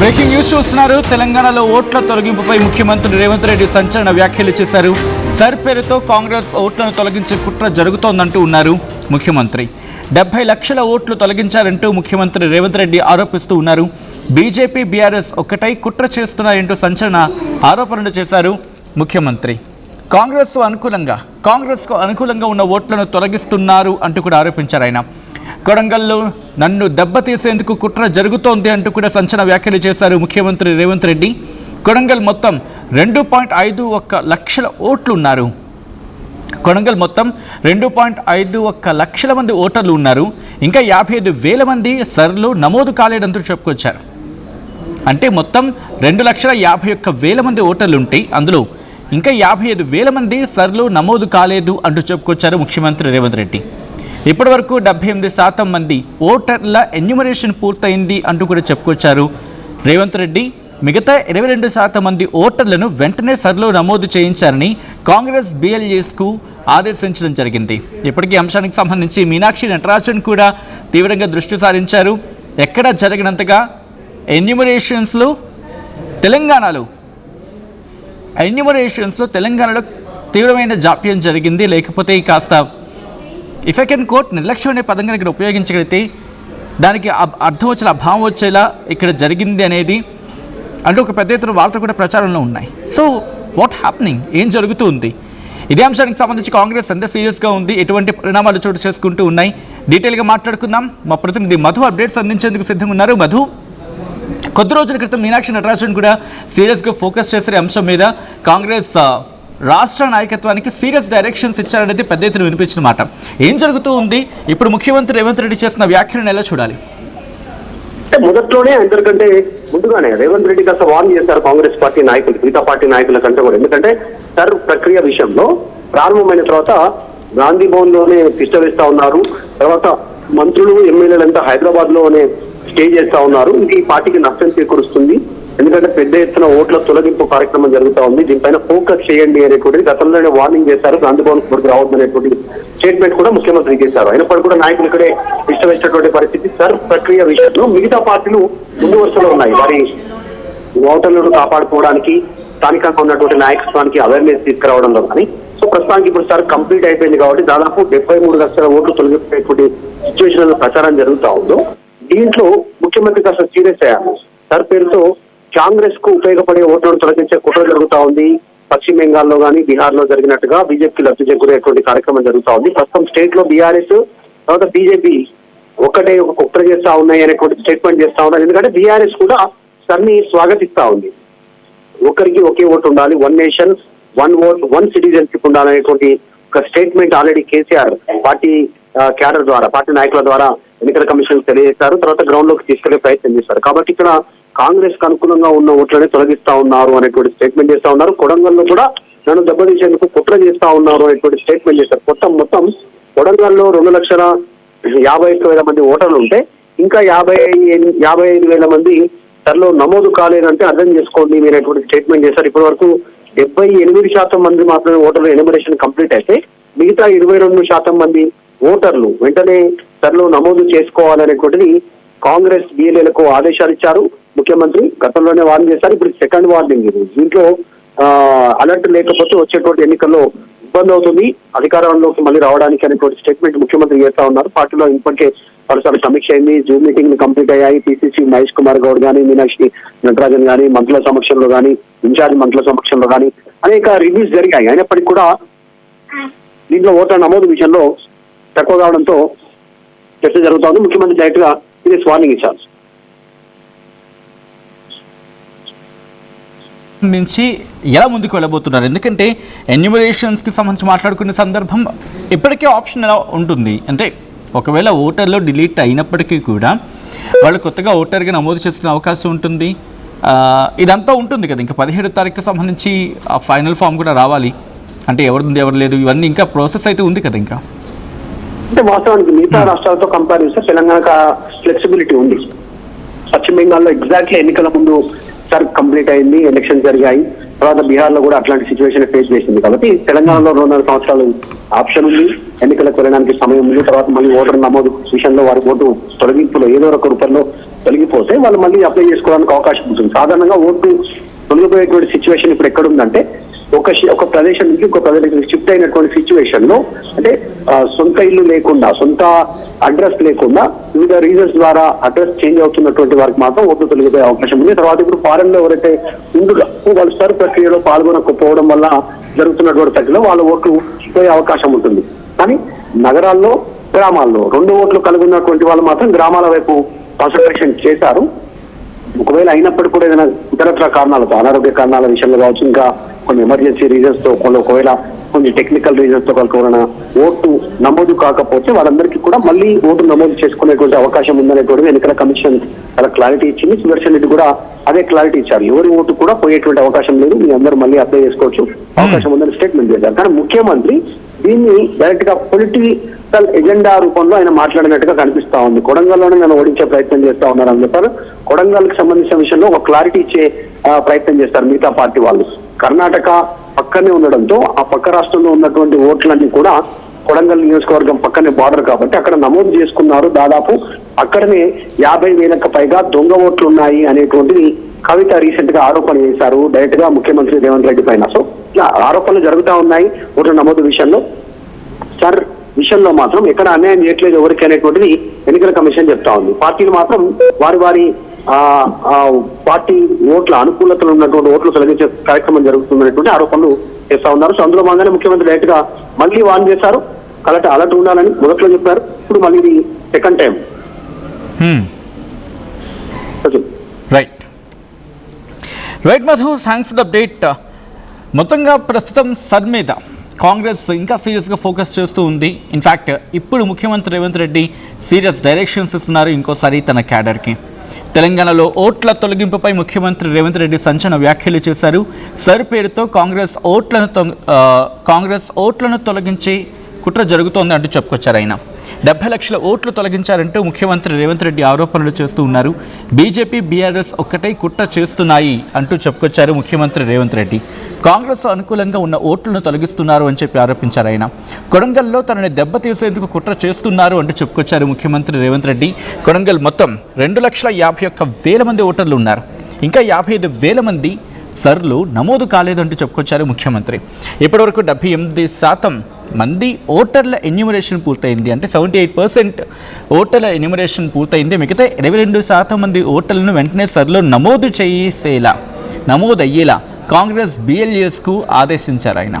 Breaking news చూస్తున్నారు. తెలంగాణలో ఓట్ల తొలగింపుపై ముఖ్యమంత్రి రేవంత్ రెడ్డి సంచలన వ్యాఖ్యలు చేశారు. సర్ పేరుతో కాంగ్రెస్ ఓట్లను తొలగించే కుట్ర జరుగుతోందంటూ ఉన్నారు ముఖ్యమంత్రి. 70 లక్షల ఓట్లు తొలగించారంటూ ముఖ్యమంత్రి రేవంత్ రెడ్డి ఆరోపిస్తూ ఉన్నారు. బీజేపీ బీఆర్ఎస్ ఒక్కటై కుట్ర చేస్తున్నారంటూ సంచలన ఆరోపణలు చేశారు ముఖ్యమంత్రి. కాంగ్రెస్కు అనుకూలంగా ఉన్న ఓట్లను తొలగిస్తున్నారు అంటూ కూడా ఆరోపించారు ఆయన. కొడంగల్లో నన్ను దెబ్బతీసేందుకు కుట్ర జరుగుతోంది అంటూ కూడా సంచలన వ్యాఖ్యలు చేశారు ముఖ్యమంత్రి రేవంత్ రెడ్డి. కొడంగల్ మొత్తం 2.51 లక్షల ఓట్లు ఉన్నారు. కొడంగల్ మొత్తం 2.51 లక్షల మంది ఓటర్లు ఉన్నారు. ఇంకా 55,000 మంది సర్లు నమోదు కాలేదంటూ చెప్పుకొచ్చారు. అంటే మొత్తం 2,51,000 మంది ఓటర్లు ఉంటాయి. అందులో ఇంకా 55,000 మంది సర్లు నమోదు కాలేదు అంటూ చెప్పుకొచ్చారు ముఖ్యమంత్రి రేవంత్ రెడ్డి. ఇప్పటి వరకు 78% మంది ఓటర్ల ఎన్యూమరేషన్ పూర్తయింది అంటూ కూడా చెప్పుకొచ్చారు రేవంత్ రెడ్డి. మిగతా 22% మంది ఓటర్లను వెంటనే సర్లో నమోదు చేయించారని కాంగ్రెస్ BLAస్కు ఆదేశించడం జరిగింది. ఇప్పటికీ అంశానికి సంబంధించి మీనాక్షి నటరాజన్ కూడా తీవ్రంగా దృష్టి సారించారు. ఎక్కడ జరిగినంతగా ఎన్యూమరేషన్స్లో తెలంగాణలో తీవ్రమైన జాప్యం జరిగింది. లేకపోతే కాస్త ఇఫ్ ఐ కెన్ కోట్ నిర్లక్ష్యం అనే పదంగా ఇక్కడ ఉపయోగించగలిగితే దానికి అర్థం వచ్చేలా అభావం వచ్చేలా ఇక్కడ జరిగింది అనేది అంటే ఒక పెద్ద ఎత్తున వార్తలు కూడా ప్రచారంలో ఉన్నాయి. సో వాట్ హ్యాపెనింగ్, ఏం జరుగుతుంది? ఇదే అంశానికి సంబంధించి కాంగ్రెస్ ఎంత సీరియస్గా ఉంది, ఎటువంటి పరిణామాలు చోటు చేసుకుంటూ ఉన్నాయి, డీటెయిల్గా మాట్లాడుకుందాం. మా ప్రతినిధి మధు అప్డేట్స్ అందించేందుకు సిద్ధంగా ఉన్నారు. మధు, కొద్ది రోజుల క్రితం మీనాక్షి నటరాజన్ కూడా సీరియస్గా ఫోకస్ చేసే అంశం మీద కాంగ్రెస్ రాష్ట్ర నాయకత్వానికి సీరియస్ డైరెక్షన్స్ ఇచ్చారనేది పెద్ద ఎత్తున వినిపించిన మాట. ఏం జరుగుతూ ఉంది? ఇప్పుడు ముఖ్యమంత్రి రేవంత్ రెడ్డి చేసిన వ్యాఖ్యలను ఎలా చూడాలి? మొదట్లోనే అందరికంటే ముందుగానే రేవంత్ రెడ్డి కాస్త వార్న్ చేశారు కాంగ్రెస్ పార్టీ నాయకులు, మిగతా పార్టీ నాయకుల కంటే కూడా. ఎందుకంటే సర్ ప్రక్రియ విషయంలో ప్రారంభమైన తర్వాత గాంధీ భవన్ లోనే తిష్టవేస్తా ఉన్నారు. తర్వాత మంత్రులు ఎమ్మెల్యేలంతా హైదరాబాద్ లోనే స్టే చేస్తా ఉన్నారు. ఇది ఈ పార్టీకి నష్టం చేకూరుస్తుంది. ఎందుకంటే పెద్ద ఎత్తున ఓట్ల తొలగింపు కార్యక్రమం జరుగుతూ ఉంది. దీనిపైన ఫోకస్ చేయండి అనేటువంటిది గతంలోనే వార్నింగ్ చేశారు. గాంధీ భవన్ కొరకు రావద్దనేటువంటి స్టేట్మెంట్ కూడా ముఖ్యమంత్రి చేశారు. అయినప్పటికీ కూడా నాయకులు ఇక్కడే ఇష్టమైనటువంటి పరిస్థితి. సర్ ప్రక్రియ విషయంలో మిగతా పార్టీలు ముందు వరుసలో ఉన్నాయి. వారి ఓటర్లను కాపాడుకోవడానికి స్థానికంగా ఉన్నటువంటి నాయకత్వానికి అవేర్నెస్ తీసుకురావడంలో కానీ. సో ప్రస్తుతానికి ఇప్పుడు సర్ కంప్లీట్ అయిపోయింది కాబట్టి దాదాపు 73 లక్షల ఓట్లు తొలగిపోయేటువంటి సిచ్యువేషన్ ప్రచారం జరుగుతూ ఉందో దీంట్లో ముఖ్యమంత్రి కాస్త సీరియస్ అయ్యారు. సర్ పేరుతో కాంగ్రెస్ కు ఉపయోగపడే ఓట్లను తొలగించే కుట్ర జరుగుతా ఉంది. పశ్చిమ బెంగాల్లో కానీ బీహార్ లో జరిగినట్టుగా బీజేపీకి లబ్ధి చేకూరేటువంటి కార్యక్రమం జరుగుతా ఉంది. ప్రస్తుతం స్టేట్ లో బీఆర్ఎస్ తర్వాత బీజేపీ ఒక్కటే ఒక కుట్ర చేస్తా ఉన్నాయి అనేటువంటి స్టేట్మెంట్ చేస్తా ఉన్నారు. ఎందుకంటే బీఆర్ఎస్ కూడా సర్ని స్వాగతిస్తా ఉంది. ఒకరికి ఒకే ఓటు ఉండాలి, 1 నేషన్ 1 ఓట్ 1 సిటిజన్షిప్ ఉండాలనేటువంటి ఒక statement already KCR party cadre ద్వారా, పార్టీ నాయకుల ద్వారా ఎన్నికల కమిషన్ తెలియజేశారు. తర్వాత గ్రౌండ్ లోకి తీసుకెళ్లే ప్రయత్నం చేశారు. కాబట్టి ఇక్కడ కాంగ్రెస్ కు అనుకూలంగా ఉన్న ఓట్లనే తొలగిస్తా ఉన్నారు అనేటువంటి స్టేట్మెంట్ చేస్తా ఉన్నారు. కొడంగల్లో కూడా నన్ను దెబ్బతీసేందుకు కుట్ర చేస్తా ఉన్నారు అనేటువంటి స్టేట్మెంట్ చేశారు. మొత్తం కొడంగల్లో 2,51,000 మంది ఓటర్లు ఉంటే ఇంకా 55,000 మంది సర్లో నమోదు కాలేదంటే అర్థం చేసుకోండి అనేటువంటి స్టేట్మెంట్ చేశారు. ఇప్పటి వరకు 78% మంది మాత్రమే ఓటర్లు ఎన్యూమరేషన్ కంప్లీట్ అయితే మిగతా 22% మంది ఓటర్లు వెంటనే సర్లో నమోదు చేసుకోవాలనేటువంటిది కాంగ్రెస్ BLAలకు ఆదేశాలు ఇచ్చారు ముఖ్యమంత్రి. గతంలోనే వార్నింగ్ చేశారు. ఇప్పుడు సెకండ్ వార్నింగ్ ఇది. దీంట్లో అలర్ట్ లేకపోతే వచ్చేటువంటి ఎన్నికల్లో ఇబ్బంది అవుతుంది, అధికారంలోకి మళ్ళీ రావడానికి అనేటువంటి స్టేట్మెంట్ ముఖ్యమంత్రి చేస్తా ఉన్నారు. పార్టీలో ఇప్పటికే పలుసార్లు సమీక్ష అయింది, జూమ్ మీటింగ్ కంప్లీట్ అయ్యాయి. PCC మహేష్ కుమార్ గౌడ్ కానీ, మీనాక్షి నటరాజన్ కానీ, మంత్రుల సమక్షంలో కానీ, ఇన్ఛార్జ్ మంత్రుల సమక్షంలో కానీ అనేక రివ్యూస్ జరిగాయి. అయినప్పటికీ కూడా దీంట్లో ఓట్ల నమోదు విషయంలో తక్కువ కావడంతో చర్చ జరుగుతా ఉంది. ముఖ్యమంత్రి డైరెక్ట్ గా సీరియస్ వార్నింగ్ ఇచ్చారు. నుంచి ఎలా ముందుకు వెళ్ళబోతున్నారు? ఎందుకంటే ఎన్యూమరేషన్స్కి సంబంధించి మాట్లాడుకునే సందర్భం ఇప్పటికే ఆప్షన్ ఎలా ఉంటుంది అంటే ఒకవేళ ఓటర్లో డిలీట్ అయినప్పటికీ కూడా వాళ్ళు కొత్తగా ఓటర్గా నమోదు చేసుకునే అవకాశం ఉంటుంది. ఇదంతా ఉంటుంది కదా. ఇంకా 17వ తారీఖుకి సంబంధించి ఆ ఫైనల్ ఫామ్ కూడా రావాలి. అంటే ఎవరు ఎవరు లేదు ఇవన్నీ ఇంకా ప్రాసెస్ అయితే ఉంది కదా. ఇంకా అంటే వాస్తవానికి మిగతా రాష్ట్రాలతో కంపేర్ చేస్తే తెలంగాణకు ఫ్లెక్సిబిలిటీ ఉంది. పశ్చిమ బెంగాల్లో ఎగ్జాక్ట్లీ ఎన్నికల ముందు సర్ కంప్లీట్ అయింది, ఎలక్షన్ జరిగాయి. తర్వాత బీహార్ లో కూడా అట్లాంటి సిచ్యువేషన్ ఫేస్ చేసింది. కాబట్టి తెలంగాణలో 2.5 సంవత్సరాలు ఆప్షన్ ఉంది, ఎన్నికలకు వెళ్ళడానికి సమయం ఉంది. తర్వాత మళ్ళీ ఓటర్ నమోదు విషయంలో వారి ఓటు తొలగింపులో ఏదో ఒక రూపంలో తొలగిపోతే వాళ్ళు మళ్ళీ అప్లై చేసుకోవడానికి అవకాశం ఉంటుంది. సాధారణంగా ఓటు తొలగిపోయేటువంటి సిచ్యువేషన్ ఇప్పుడు ఎక్కడుందంటే ఒక ప్రదేశం నుంచి ఒక ప్రదేశం షిఫ్ట్ అయినటువంటి సిచ్యువేషన్ లో, అంటే సొంత ఇల్లు లేకుండా, సొంత అడ్రస్ లేకుండా వివిధ రీజన్స్ ద్వారా అడ్రస్ చేంజ్ అవుతున్నటువంటి వారికి మాత్రం ఓట్లు తొలగిపోయే అవకాశం ఉంది. తర్వాత ఇప్పుడు ఫారెన్ లో ఎవరైతే ముందుగా వాళ్ళు సర్ ప్రక్రియలో పాల్గొనకపోవడం వల్ల జరుగుతున్నటువంటి ప్రక్రియలో వాళ్ళ ఓట్లు పోయే అవకాశం ఉంటుంది. కానీ నగరాల్లో, గ్రామాల్లో రెండు ఓట్లు కలిగి ఉన్నటువంటి వాళ్ళు మాత్రం గ్రామాల వైపు కాన్సన్ట్రేషన్ చేశారు. ఒకవేళ అయినప్పటికీ కూడా ఏదైనా ఇతరత్ర కారణాలతో, అనారోగ్య కారణాల విషయంలో కావచ్చు, ఇంకా కొన్ని ఎమర్జెన్సీ రీజన్స్ తో, ఒకవేళ కొన్ని టెక్నికల్ రీజన్స్ తో కనుక ఓటు నమోదు కాకపోతే వాళ్ళందరికీ కూడా మళ్ళీ ఓటు నమోదు చేసుకునేటువంటి అవకాశం ఉందనేటువంటి ఎన్నికల కమిషన్ చాలా క్లారిటీ ఇచ్చింది. సుదర్శన్ రెడ్డి కూడా అదే క్లారిటీ ఇచ్చారు. ఎవరి ఓటు కూడా పోయేటువంటి అవకాశం లేదు, మీ అందరూ మళ్ళీ అప్లై చేసుకోవచ్చు, అవకాశం ఉందని స్టేట్మెంట్ చేశారు. కానీ ముఖ్యమంత్రి దీన్ని డైరెక్ట్ గా పొలిటికల్ ఎజెండా రూపంలో ఆయన మాట్లాడినట్టుగా కనిపిస్తా ఉంది. కొడంగల్లోనే నన్ను ఓడించే ప్రయత్నం చేస్తా ఉన్నారు అని చెప్పారు. కొడంగల్ కి సంబంధించిన విషయంలో ఒక క్లారిటీ ఇచ్చే ప్రయత్నం చేస్తారు మిగతా పార్టీ వాళ్ళు. కర్ణాటక పక్కనే ఉండడంతో ఆ పక్క రాష్ట్రంలో ఉన్నటువంటి ఓట్లన్నీ కూడా కొడంగల్ నియోజకవర్గం పక్కనే బార్డర్ కాబట్టి అక్కడ నమోదు చేసుకున్నారు. దాదాపు అక్కడనే 50,000కు పైగా దొంగ ఓట్లు ఉన్నాయి అనేటువంటిది కవిత రీసెంట్ గా ఆరోపణ చేశారు డైరెక్ట్ గా ముఖ్యమంత్రి రేవంత్ రెడ్డి పైన. సో ఇలా ఆరోపణలు జరుగుతూ ఉన్నాయి ఓట్ల నమోదు విషయంలో. సార్ విషయంలో మాత్రం ఎక్కడ అన్యాయం చేయట్లేదు ఎవరికి అనేటువంటిది ఎన్నికల కమిషన్ చెప్తా ఉంది. పార్టీలు మాత్రం వారి పార్టీ ఓట్ల అనుకూలతలు ఉన్నటువంటి ఓట్లు తొలగించే కార్యక్రమం జరుగుతుందనేటువంటి ఆరోపణలు చేస్తా ఉన్నారు. సో అందులో భాగంగానే ముఖ్యమంత్రి డైరెక్ట్ గా మళ్ళీ వార్న్ చేశారు. అలర్ట్ ఉండాలని మొదట్లో చెప్పారు, ఇప్పుడు మళ్ళీ ఇది second time. Right Madhu, thanks for the update. మొత్తంగా ప్రస్తుతం సర్ మీద కాంగ్రెస్ ఇంకా సీరియస్గా ఫోకస్ చేస్తూ ఉంది. ఇన్ఫ్యాక్ట్ ఇప్పుడు ముఖ్యమంత్రి రేవంత్ రెడ్డి సీరియస్ డైరెక్షన్స్ ఇస్తున్నారు ఇంకోసారి తన క్యాడర్కి. తెలంగాణలో ఓట్ల తొలగింపుపై ముఖ్యమంత్రి రేవంత్ రెడ్డి సంచలన వ్యాఖ్యలు చేశారు. సర్ పేరుతో కాంగ్రెస్ ఓట్లను తొలగించి కుట్ర జరుగుతోంది అంటూ చెప్పుకొచ్చారు ఆయన. 70 లక్షల ఓట్లు తొలగించారంటూ ముఖ్యమంత్రి రేవంత్ రెడ్డి ఆరోపణలు చేస్తూ ఉన్నారు. బీజేపీ, బీఆర్ఎస్ ఒక్కటే కుట్ర చేస్తున్నాయి అంటూ చెప్పుకొచ్చారు ముఖ్యమంత్రి రేవంత్ రెడ్డి. కాంగ్రెస్ అనుకూలంగా ఉన్న ఓట్లను తొలగిస్తున్నారు అని చెప్పి ఆరోపించారు ఆయన. కొడంగల్లో తనని దెబ్బతీసేందుకు కుట్ర చేస్తున్నారు అంటూ చెప్పుకొచ్చారు ముఖ్యమంత్రి రేవంత్ రెడ్డి. కొడంగల్ మొత్తం 2,51,000 మంది ఓటర్లు ఉన్నారు. ఇంకా 55,000 మంది సర్లు నమోదు కాలేదంటూ చెప్పుకొచ్చారు ముఖ్యమంత్రి. ఇప్పటివరకు 78% మంది ఓటర్ల ఎన్యూమరేషన్ పూర్తయింది. అంటే 78% ఓటర్ల ఎన్యూమరేషన్ పూర్తయింది. మిగతా 22% మంది ఓటర్లను వెంటనే సర్లో నమోదయ్యేలా కాంగ్రెస్ BLAస్కు ఆదేశించారు ఆయన.